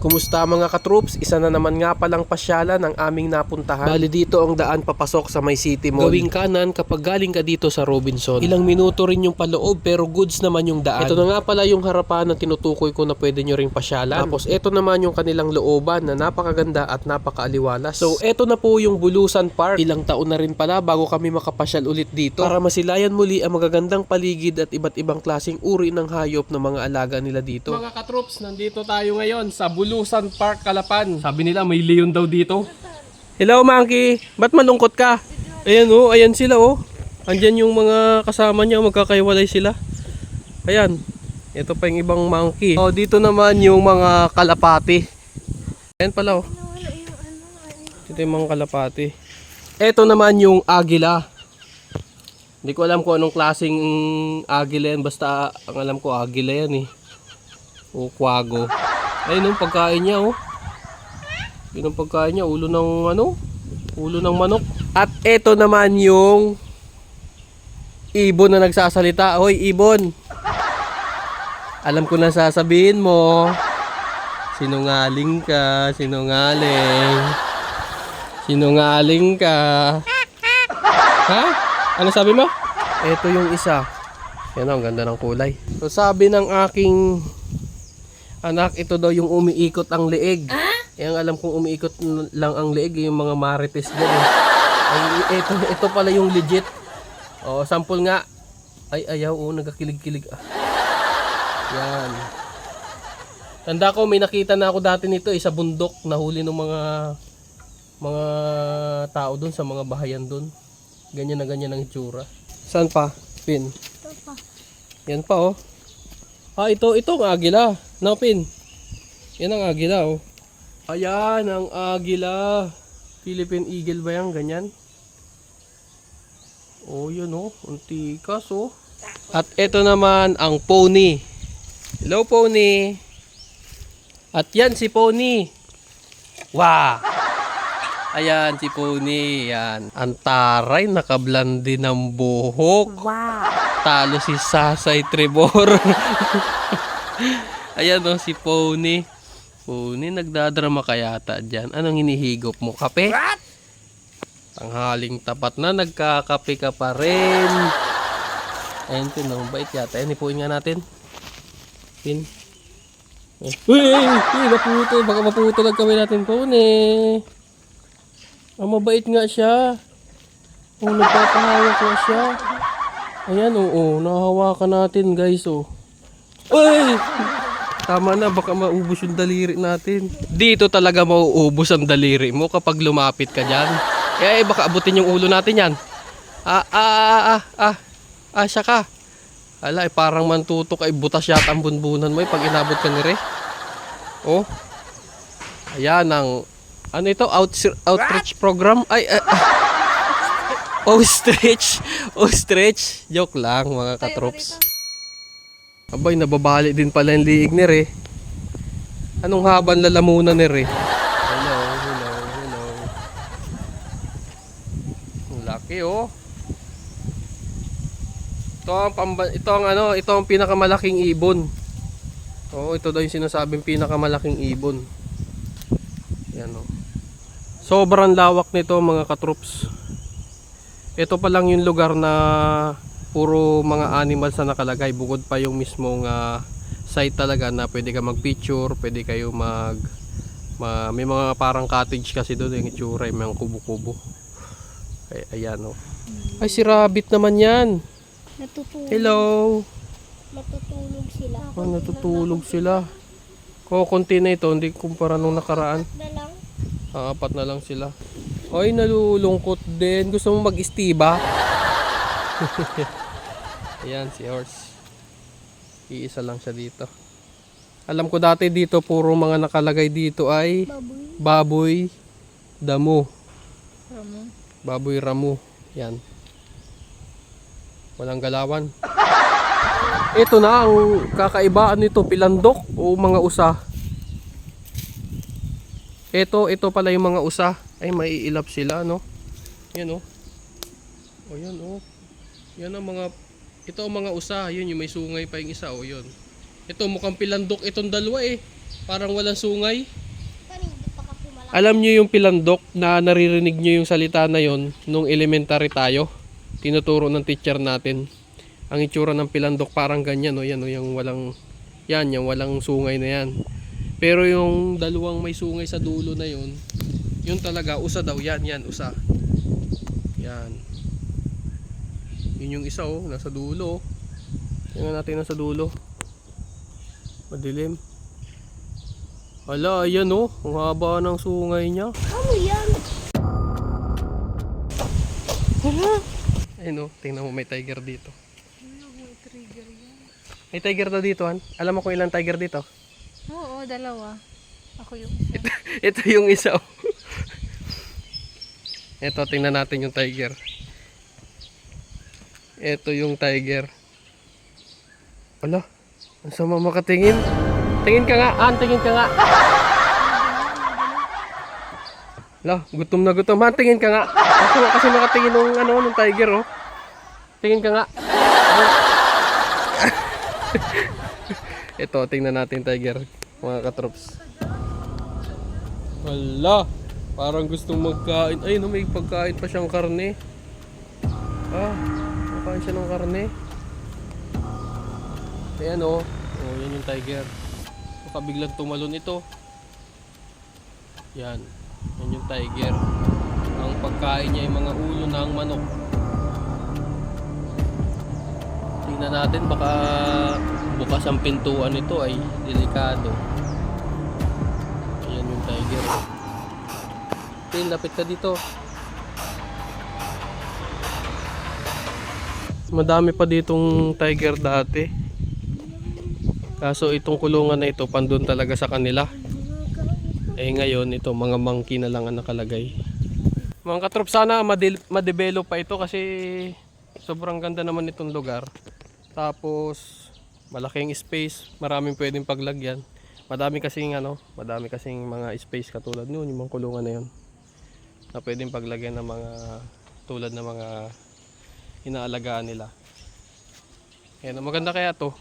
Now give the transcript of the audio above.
Kumusta mga katroops? Isa na naman nga palang pasyalan ang aming napuntahan. Bali dito ang daan papasok sa May City Mall. Gawing kanan kapag galing ka dito sa Robinson. Ilang minuto rin yung paloob pero goods naman yung daan. Ito na nga pala yung harapan na tinutukoy ko na pwede nyo ring pasyalan. Tapos ito naman yung kanilang looban na napakaganda at napakaaliwalas. So ito na po yung Bulusan Park. Ilang taon na rin pala bago kami makapasyal ulit dito para masilayan muli ang magagandang paligid at iba't ibang klaseng uri ng hayop ng mga alaga nila dito. Mga katroops, nandito tayo ngayon sa Bulusan Park, Calapan. Sabi nila may leon daw dito. Hello Monkey, ba't malungkot ka? Ayan oh, ayan sila oh. Andyan yung mga kasama niya, magkakaiwalay sila. Ayan, ito pa yung ibang monkey. Oh, dito naman yung mga kalapati. Ayan pala oh. Ito yung mga kalapati. Ito naman yung agila. Hindi ko alam kung anong klaseng agila yan. Basta ang alam ko agila yan eh. O kwago. Ayun yung pagkain niya oh. Yun ang pagkain niya, ulo ng ano? Ulo ng manok. At ito naman yung ibon na nagsasalita. Hoy ibon. Alam ko na sasabihin mo. Sinungaling ka, sinungaling. Sinungaling ka. Ha? Ano sabi mo? Ito yung isa. Yan ang ganda ng kulay. So sabi ng aking anak, ito daw yung umiikot ang leeg. Ang alam kong umiikot lang ang leeg, yung mga marites dyan. Ay, ito pala yung legit. O, sample nga. Ay, ayaw, nagkakilig-kilig. Yan. Tanda ko, may nakita na ako dati nito, sa bundok, nahuli ng mga tao dun, sa mga bahayan dun. Ganyan na ganyan ang itsura. Saan pa? Pin? Ito pa. Yan pa, oh. Ito ang agila. Pin. Yan ang agila oh. Ayan ang agila. Philippine Eagle ba yan? Ganyan. Oh yun oh. Antikas oh. At ito naman ang pony. Hello pony. At yan si pony. Wow. Ayan si pony. Yan. Ang taray, nakablandi ng buhok. Wow. Talo si Sasay Trevor. Ayan o, si Pony. Pony, nagdadrama ka yata dyan. Anong hinihigop mo? Kape? Tanghaling tapat na, nagkakape ka pa rin. Ayan, Pin, bait yata. Ayan, ipuin nga natin. Pin. Uy, naputo. Baka maputo lang kami natin, Pony. Mabait nga siya. Nagpapahawak nga siya. Ayan, oo. Nahawakan natin, guys, oh. Uy! Tama na, baka maubos yung daliri natin. Dito talaga mauubos ang daliri mo kapag lumapit ka dyan. Baka abutin yung ulo natin yan. Siya ka. Ala, parang mantutok ay butas yata ang bunbunan mo pag inabot ka ni Re. Oh. Ayan ang, ano ito? Outreach program? Ostrich. Joke lang mga katrops. Abay, nababali din pala yung liig ni Re. Anong haban lalamunan ni Re? Hello. Ang laki oh. Ito ang pinakamalaking ibon. Oo, ito daw yung sinasabing pinakamalaking ibon. Yan oh. Sobrang lawak nito mga katrops. Ito pa lang yung lugar na puro mga animals na nakalagay, bukod pa yung mismong site talaga na pwede ka mag-picture, pwede kayo may mga parang cottage kasi doon yung itsura, may mga kubo-kubo. Ayan oh. Ay, si rabbit naman yan. Natutulog. Hello. Natutulog sila. Natutulog sila. Kukunti na ito, hindi kumpara nung nakaraan. Na lang. Apat na lang sila. Ay, nalulungkot din. Gusto mo mag-istiba? Ayan si horse. Iisa lang siya dito. Alam ko dati dito puro mga nakalagay dito ay baboy damo. Baboy ramo. Yan. Walang galawan. Ito na ang kakaibaan nito, pilandok o mga usa. Ito pala yung mga usa. Ay, maiilap sila, no? Yan, oh. O, yan, oh. Yan ang mga, ito ang mga usa. Yun, yung may sungay pa yung isa, oh, yun. Ito, mukhang pilandok itong dalawa, eh. Parang walang sungay. Paano hindi pa ka pumalaki? Alam nyo yung pilandok na naririnig nyo yung salita na yon nung elementary tayo. Tinuturo ng teacher natin. Ang itsura ng pilandok parang ganyan, no? Yan, no? Yung walang, yung walang sungay na yan. Pero yung dalawang may sungay sa dulo na yon, yun talaga, usa daw. Yan, usa. Yan. Yun yung isa, oh, nasa dulo. Tingnan natin nasa dulo. Madilim. Hala, ayan, oh. Ang haba ng sungay niya. Ano yan? Hala. Ayun, oh. Tingnan mo, may tiger dito. May tiger na dito, Han. Alam mo kung ilang tiger dito? Oo, dalawa. Ako yung Ito yung isa, oh. Ito, tingnan natin yung tiger. Ito yung tiger. Wala. Ang sama makatingin. Tingin ka nga, Han. Tingin ka nga. Wala, gutom na gutom. Han, tingin ka nga. Kasi makatingin ng tiger, oh. Tingin ka nga. Ito, tingnan natin tiger, mga katrops. Wala. Parang gustong magkain. Ay, no, may pagkain pa siyang karne. Makain siya ng karne. Ayan, oh. Oh, yan yung tiger. Baka biglang tumalon ito. Yan. Yan yung tiger. Ang pagkain niya ay mga ulo ng manok. Tingnan natin, baka bukas ang pintuan nito ay delikado. Ayan yung tiger. Tin, lapit ka dito. Madami pa ditong tiger dati. Kaso itong kulungan na ito, pandun talaga sa kanila. Eh ngayon, ito, mga monkey na lang ang nakalagay. Mga katrop, sana ma-develop pa ito kasi sobrang ganda naman itong lugar. Tapos, malaking space, maraming pwedeng paglagyan. Madami kasing mga space katulad noon, yung mga kulungan na yun. Na pwedeng paglagyan ng mga tulad ng mga inaalagaan nila. Ayan, maganda kaya to.